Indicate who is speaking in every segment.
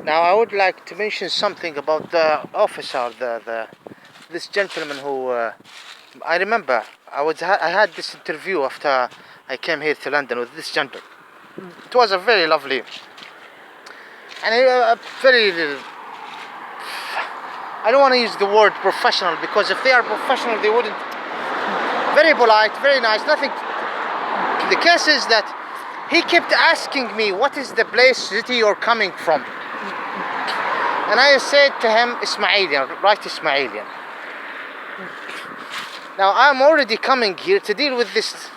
Speaker 1: Now I would like to mention something about the officer, this gentleman who I remember. I had this interview after I came here to London with this gentleman. It was a very lovely and very. I don't want to use the word professional, because if they are professional, they wouldn't. Very polite, very nice. Nothing. The case is that he kept asking me, "What is the place, city you're coming from?" And I said to him, Ismailian, right, Ismailian. Now I'm already coming here to deal with these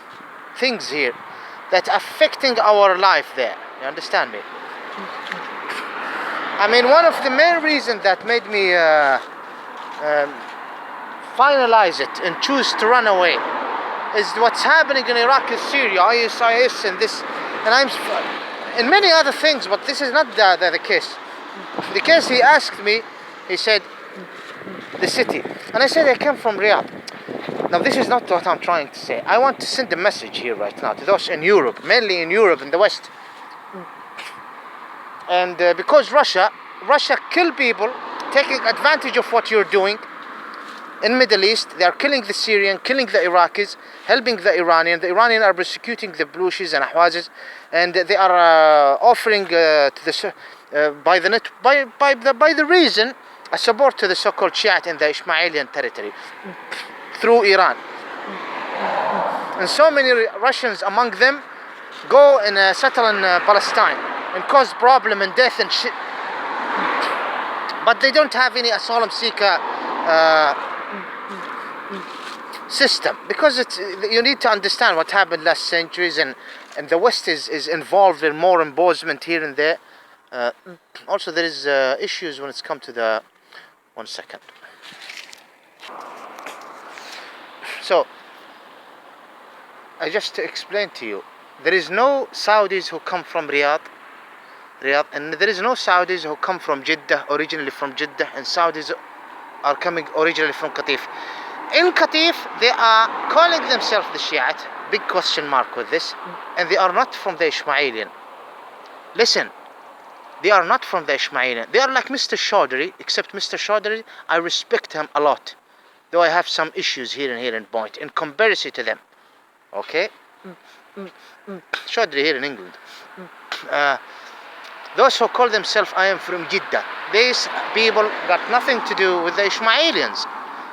Speaker 1: things here that affecting our life there. You understand me? I mean, one of the main reasons that made me finalize it and choose to run away is what's happening in Iraq and Syria, ISIS and this, and and many other things, but this is not the case. The case, he asked me, he said, the city. And I said, I come from Riyadh. Now, this is not what I'm trying to say. I want to send a message here right now to those in Europe, mainly in Europe, in the West. And because Russia kill people, taking advantage of what you're doing in Middle East. They are killing the Syrian, killing the Iraqis, helping the Iranian. The Iranian are persecuting the Baluchis and Ahwazis, and they are offering to the by the reason a support to the so-called Shiite in the Ismailian territory through Iran. And so many Russians among them go and settle in Palestine and cause problem and death and shit. But they don't have any asylum seeker system, because you need to understand what happened last centuries, and the West is involved in more embossment here and there. Also, there is issues when it's come to the 1 second. So, I just to explain to you, there is no Saudis who come from Riyadh, and there is no Saudis who come from Jeddah, originally from Jeddah, and Saudis are coming originally from Qatif. In Qatif, they are calling themselves the Shiite, big question mark with this, and they are not from the Ismailian. Listen, they are not from the Ismailian. They are like Mr. Chaudhry, except Mr. Chaudhry, I respect him a lot, though I have some issues here in point, in comparison to them. Okay? Chaudhry here in England. Those who call themselves, I am from Jeddah, these people got nothing to do with the Ismailians.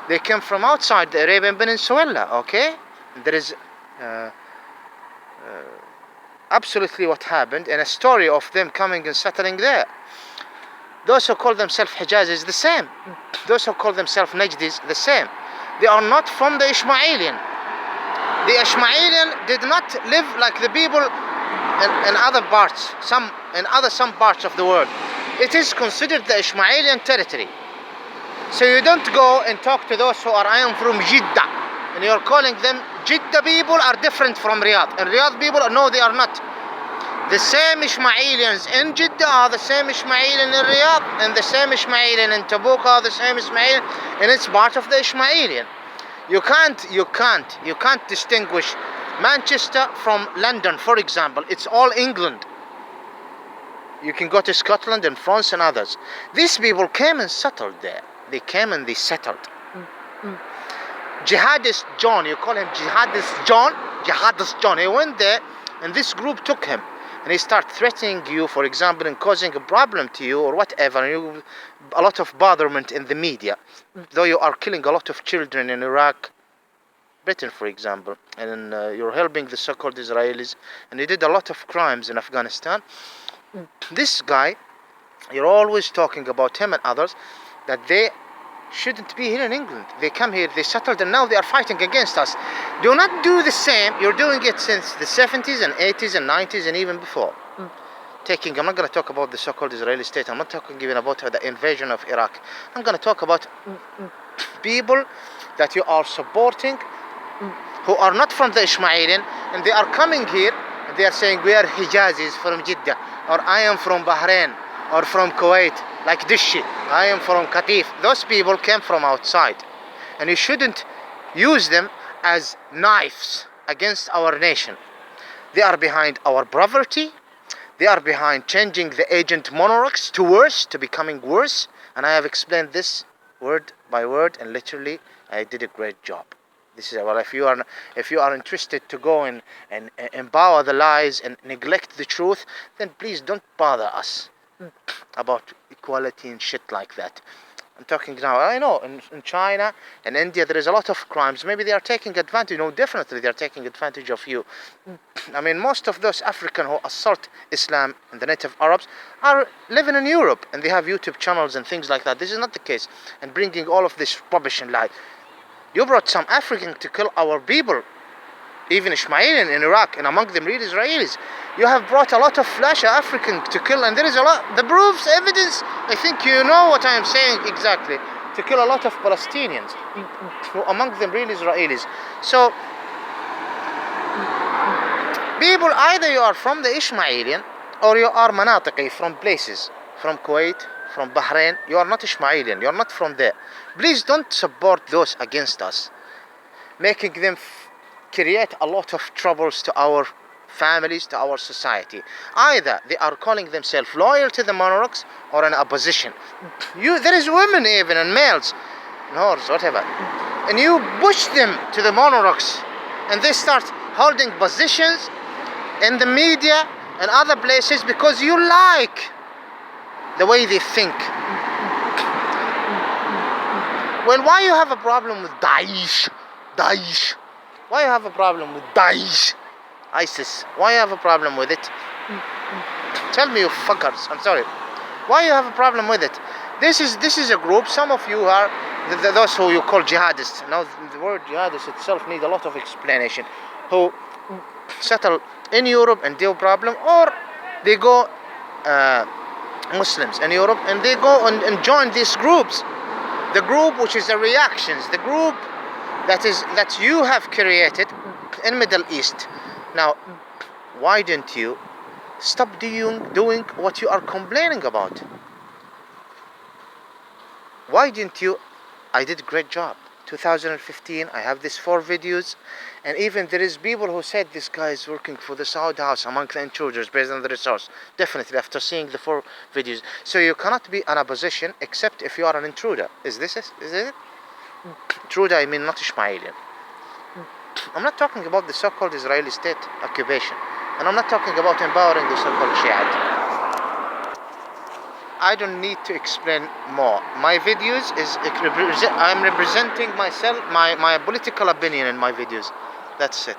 Speaker 1: They came from outside the Arabian Peninsula, okay? There is absolutely what happened, and a story of them coming and settling there. Those who call themselves Hijazis, the same. Those who call themselves Najdis, the same. They are not from the Ismailian. The Ismailian did not live like the people in other parts, some parts of the world. It is considered the Ismailian territory. So you don't go and talk to those who are, I am from Jeddah, and you're calling them Jeddah people are different from Riyadh. And Riyadh people, no, they are not. The same Ismailians in Jeddah are the same Ismailian in Riyadh, and the same Ismailian in Tabuk are the same Ismailian, and it's part of the Ismailian. You can't distinguish Manchester from London, for example. It's all England. You can go to Scotland and France and others. These people came and settled there. They came and they settled. Jihadist John, you call him Jihadist John. He went there, and this group took him, and he started threatening you, for example, and causing a problem to you or whatever. And a lot of botherment in the media, though you are killing a lot of children in Iraq, Britain, for example, and you're helping the so-called Israelis, and you did a lot of crimes in Afghanistan. This guy, you're always talking about him and others, that they shouldn't be here in England. They come here, they settled, and now they are fighting against us. Do not do the same. You're doing it since the 70s and 80s and 90s and even before. I'm not going to talk about the so-called Israeli state. I'm not talking even about the invasion of Iraq. I'm going to talk about people that you are supporting who are not from the Ismailian, and they are coming here and they are saying, we are Hijazis from Jeddah, or I am from Bahrain, or from Kuwait, like this shit. I am from Qatif. Those people came from outside, and you shouldn't use them as knives against our nation. They are behind our poverty. They are behind changing the agent monarchs to worse, to becoming worse. And I have explained this word by word, and literally I did a great job. This is, well, if you are interested to go and empower the lies and neglect the truth, then please don't bother us about equality and shit like that. I'm talking now, I know in China and India there is a lot of crimes. Maybe they are taking advantage. No, definitely they are taking advantage of you. I mean, most of those African who assault Islam and the native Arabs are living in Europe, and they have YouTube channels and things like that. This is not the case. And bringing all of this rubbish and lie. You brought some African to kill our people, even Ismaili in Iraq, and among them real Israelis. You have brought a lot of flash African to kill, and there is a lot, the proofs, evidence, I think you know what I am saying exactly, to kill a lot of Palestinians, among them real Israelis. So, people, either you are from the Ismailian, or you are Manatiqi, from places, from Kuwait, from Bahrain. You are not Ismailian, you are not from there. Please don't support those against us, making them create a lot of troubles to our families, to our society. Either they are calling themselves loyal to the monarchs or in opposition. There is women even and males, Norse, whatever, and you push them to the monarchs, and they start holding positions in the media and other places because you like the way they think. Well, why you have a problem with Daesh? Why you have a problem with Daesh? ISIS. Why you have a problem with it? Tell me, you fuckers. I'm sorry. Why you have a problem with it? This is a group. Some of you are those who you call jihadists. Now the word jihadist itself needs a lot of explanation. Who settle in Europe and deal problem, or they go Muslims in Europe and they go and join these groups. The group which is the reactions. The group that you have created in Middle East. Now, why didn't you stop doing what you are complaining about? Why didn't you? I did a great job. 2015, I have these 4 videos, and even there is people who said this guy is working for the Saud House among the intruders based on the resource. Definitely, after seeing the 4 videos. So you cannot be an opposition except if you are an intruder. Is this it? Intruder, I mean not Ismailian. I'm not talking about the so-called Israeli state occupation, and I'm not talking about empowering the so-called Shiite. I don't need to explain more. My videos I'm representing myself, my political opinion in my videos. That's it.